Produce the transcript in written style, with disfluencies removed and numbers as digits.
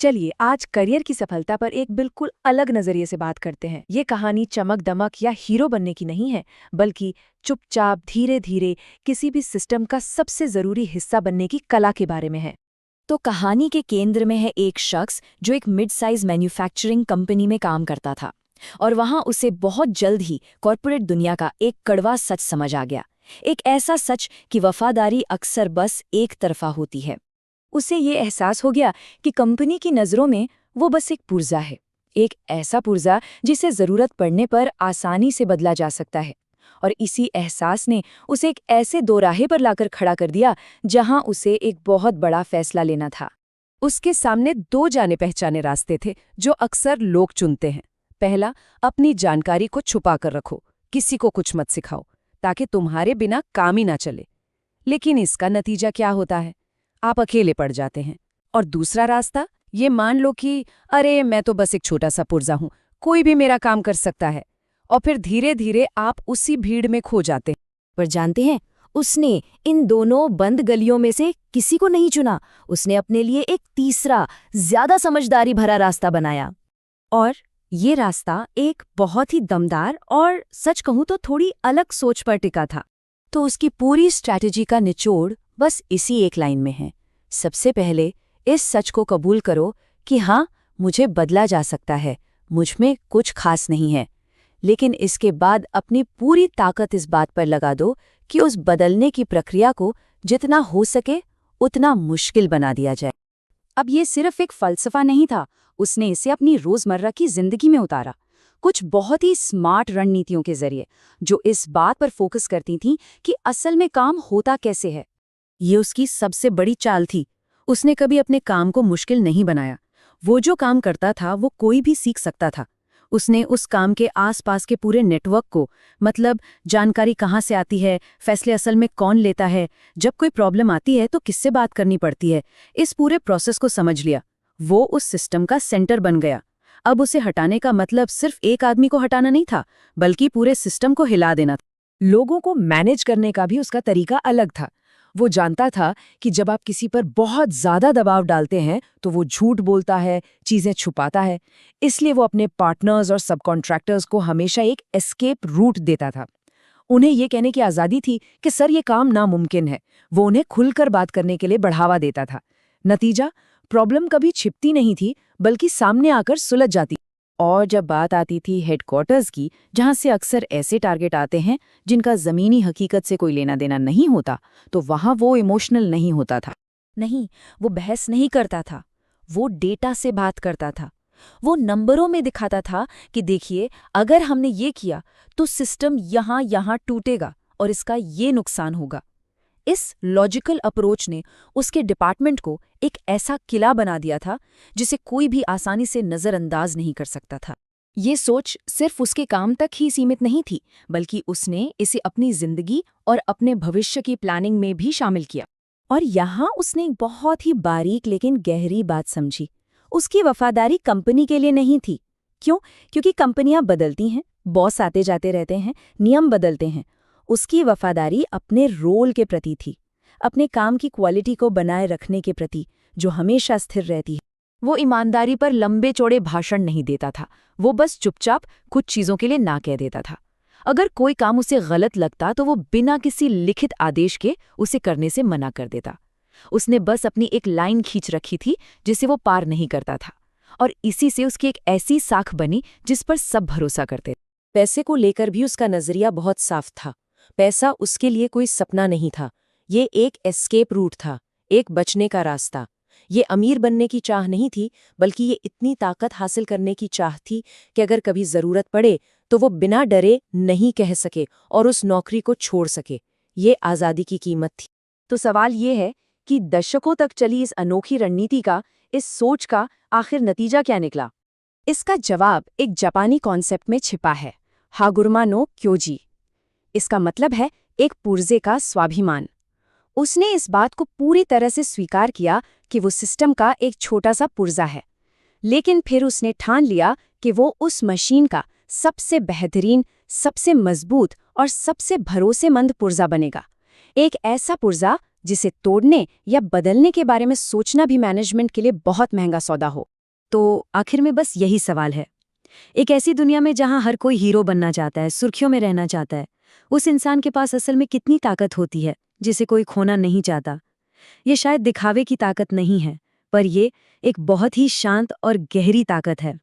चलिए आज करियर की सफलता पर एक बिल्कुल अलग नजरिए से बात करते हैं। ये कहानी चमक दमक या हीरो बनने की नहीं है, बल्कि चुपचाप धीरे धीरे किसी भी सिस्टम का सबसे जरूरी हिस्सा बनने की कला के बारे में है। तो कहानी के केंद्र में है एक शख्स जो एक मिड साइज मैन्युफैक्चरिंग कंपनी में काम करता था और वहां उसे बहुत जल्द ही कॉरपोरेट दुनिया का एक कड़वा सच समझ आ गया। एक ऐसा सच कि वफादारी अक्सर बस एक तरफा होती है। उसे ये एहसास हो गया कि कंपनी की नज़रों में वो बस एक पुर्जा है, एक ऐसा पुर्जा जिसे ज़रूरत पड़ने पर आसानी से बदला जा सकता है। और इसी एहसास ने उसे एक ऐसे दोराहे पर लाकर खड़ा कर दिया जहां उसे एक बहुत बड़ा फैसला लेना था। उसके सामने दो जाने पहचाने रास्ते थे जो अक्सर लोग चुनते हैं। पहला, अपनी जानकारी को छुपा कर रखो, किसी को कुछ मत सिखाओ ताकि तुम्हारे बिना काम ही ना चले। लेकिन इसका नतीजा क्या होता है? आप अकेले पड़ जाते हैं। और दूसरा रास्ता, ये मान लो कि अरे मैं तो बस एक छोटा सा पुर्जा हूं, कोई भी मेरा काम कर सकता है। और फिर धीरे धीरे आप उसी भीड़ में खो जाते हैं। पर जानते हैं, उसने इन दोनों बंद गलियों में से किसी को नहीं चुना। उसने अपने लिए एक तीसरा, ज्यादा समझदारी भरा रास्ता बनाया। और ये रास्ता एक बहुत ही दमदार और सच कहूं तो थोड़ी अलग सोच पर टिका था। तो उसकी पूरी स्ट्रैटेजी का निचोड़ बस इसी एक लाइन में है। सबसे पहले इस सच को कबूल करो कि हाँ, मुझे बदला जा सकता है, मुझमें कुछ खास नहीं है। लेकिन इसके बाद अपनी पूरी ताकत इस बात पर लगा दो कि उस बदलने की प्रक्रिया को जितना हो सके उतना मुश्किल बना दिया जाए। अब ये सिर्फ एक फलसफा नहीं था, उसने इसे अपनी रोजमर्रा की जिंदगी में उतारा, कुछ बहुत ही स्मार्ट रणनीतियों के जरिए जो इस बात पर फोकस करती थीं कि असल में काम होता कैसे है। ये उसकी सबसे बड़ी चाल थी। उसने कभी अपने काम को मुश्किल नहीं बनाया। वो जो काम करता था वो कोई भी सीख सकता था। उसने उस काम के आसपास के पूरे नेटवर्क को, मतलब जानकारी कहाँ से आती है, फैसले असल में कौन लेता है, जब कोई प्रॉब्लम आती है तो किससे बात करनी पड़ती है, इस पूरे प्रोसेस को समझ लिया। वो उस सिस्टम का सेंटर बन गया। अब उसे हटाने का मतलब सिर्फ एक आदमी को हटाना नहीं था, बल्कि पूरे सिस्टम को हिला देना था। लोगों को मैनेज करने का भी उसका तरीका अलग था। वो जानता था कि जब आप किसी पर बहुत ज्यादा दबाव डालते हैं तो वो झूठ बोलता है, चीजें छुपाता है। इसलिए वो अपने पार्टनर्स और सब कॉन्ट्रैक्टर्स को हमेशा एक एस्केप रूट देता था। उन्हें ये कहने की आज़ादी थी कि सर ये काम नामुमकिन है। वो उन्हें खुलकर बात करने के लिए बढ़ावा देता था। नतीजा, प्रॉब्लम कभी छिपती नहीं थी, बल्कि सामने आकर सुलझ जाती। और जब बात आती थी हेडक्वार्टर्स की, जहां से अक्सर ऐसे टारगेट आते हैं जिनका ज़मीनी हकीकत से कोई लेना देना नहीं होता, तो वहां वो इमोशनल नहीं होता था। नहीं, वो बहस नहीं करता था, वो डेटा से बात करता था। वो नंबरों में दिखाता था कि देखिए, अगर हमने ये किया तो सिस्टम यहाँ टूटेगा और इसका ये नुकसान होगा। इस लॉजिकल अप्रोच ने उसके डिपार्टमेंट को एक ऐसा किला बना दिया था जिसे कोई भी आसानी से नज़रअंदाज नहीं कर सकता था। ये सोच सिर्फ उसके काम तक ही सीमित नहीं थी, बल्कि उसने इसे अपनी जिंदगी और अपने भविष्य की प्लानिंग में भी शामिल किया। और यहाँ उसने एक बहुत ही बारीक लेकिन गहरी बात समझी। उसकी वफादारी कंपनी के लिए नहीं थी। क्यों? क्योंकि कंपनियां बदलती हैं, बॉस आते जाते रहते हैं, नियम बदलते हैं। उसकी वफादारी अपने रोल के प्रति थी, अपने काम की क्वालिटी को बनाए रखने के प्रति, जो हमेशा स्थिर रहती है। वो ईमानदारी पर लंबे चौड़े भाषण नहीं देता था, वो बस चुपचाप कुछ चीज़ों के लिए ना कह देता था। अगर कोई काम उसे गलत लगता तो वो बिना किसी लिखित आदेश के उसे करने से मना कर देता। उसने बस अपनी एक लाइन खींच रखी थी जिसे वो पार नहीं करता था, और इसी से उसकी एक ऐसी साख बनी जिस पर सब भरोसा करते। पैसे को लेकर भी उसका नजरिया बहुत साफ था। पैसा उसके लिए कोई सपना नहीं था, ये एक एस्केप रूट था, एक बचने का रास्ता। ये अमीर बनने की चाह नहीं थी, बल्कि ये इतनी ताकत हासिल करने की चाह थी कि अगर कभी जरूरत पड़े तो वो बिना डरे नहीं कह सके और उस नौकरी को छोड़ सके। ये आज़ादी की कीमत थी। तो सवाल ये है कि दशकों तक चली इस अनोखी रणनीति का, इस सोच का आखिर नतीजा क्या निकला? इसका जवाब एक जापानी कॉन्सेप्ट में छिपा है, हागुरमा नो क्योजी। इसका मतलब है एक पुर्जे का स्वाभिमान। उसने इस बात को पूरी तरह से स्वीकार किया कि वो सिस्टम का एक छोटा सा पुर्जा है, लेकिन फिर उसने ठान लिया कि वो उस मशीन का सबसे बेहतरीन, सबसे मजबूत और सबसे भरोसेमंद पुर्जा बनेगा। एक ऐसा पुर्जा जिसे तोड़ने या बदलने के बारे में सोचना भी मैनेजमेंट के लिए बहुत महंगा सौदा हो। तो आखिर में बस यही सवाल है, एक ऐसी दुनिया में जहां हर कोई हीरो बनना चाहता है, सुर्खियों में रहना चाहता है, उस इंसान के पास असल में कितनी ताकत होती है जिसे कोई खोना नहीं चाहता? ये शायद दिखावे की ताकत नहीं है, पर ये एक बहुत ही शांत और गहरी ताकत है।